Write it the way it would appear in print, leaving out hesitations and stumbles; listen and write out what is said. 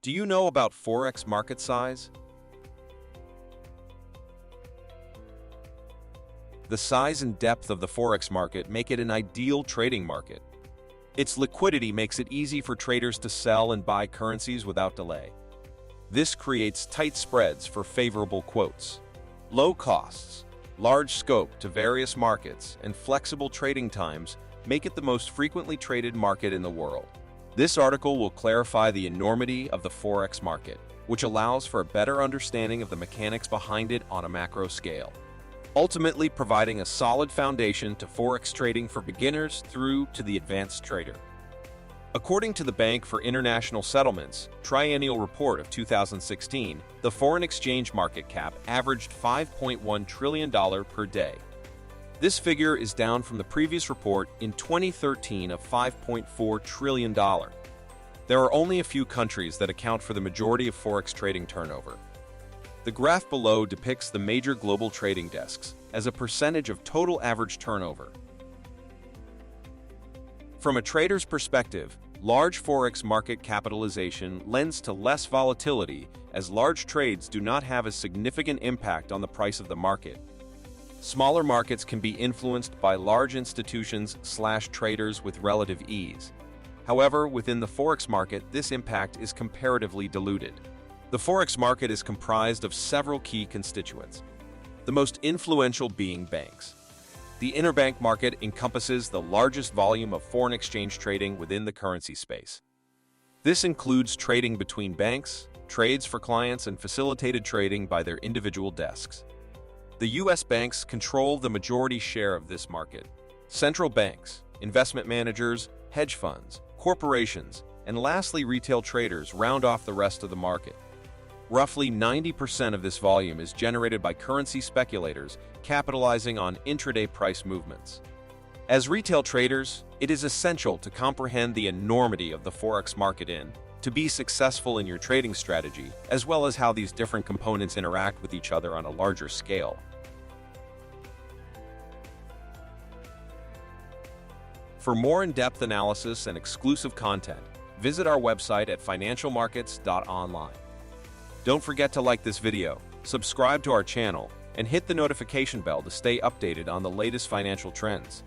Do you know about Forex market size? The size and depth of the Forex market make it an ideal trading market. Its liquidity makes it easy for traders to sell and buy currencies without delay. This creates tight spreads for favorable quotes. Low costs, large scope to various markets, and flexible trading times make it the most frequently traded market in the world. This article will clarify the enormity of the Forex market, which allows for a better understanding of the mechanics behind it on a macro scale, ultimately providing a solid foundation to Forex trading for beginners through to the advanced trader. According to the Bank for International Settlements Triennial Report of 2016, the foreign exchange market cap averaged $5.1 trillion per day. This figure is down from the previous report in 2013 of $5.4 trillion. There are only a few countries that account for the majority of Forex trading turnover. The graph below depicts the major global trading desks as a percentage of total average turnover. From a trader's perspective, large Forex market capitalization lends to less volatility as large trades do not have a significant impact on the price of the market. Smaller markets can be influenced by large institutions/traders with relative ease. However, within the Forex market, this impact is comparatively diluted. The Forex market is comprised of several key constituents, the most influential being banks. The interbank market encompasses the largest volume of foreign exchange trading within the currency space. This includes trading between banks, trades for clients, and facilitated trading by their individual desks. The U.S. banks control the majority share of this market. Central banks, investment managers, hedge funds, corporations, and lastly retail traders round off the rest of the market. Roughly 90% of this volume is generated by currency speculators capitalizing on intraday price movements. As retail traders, it is essential to comprehend the enormity of the Forex market to be successful in your trading strategy, as well as how these different components interact with each other on a larger scale. For more in-depth analysis and exclusive content, visit our website at financialmarkets.online. Don't forget to like this video, subscribe to our channel, and hit the notification bell to stay updated on the latest financial trends.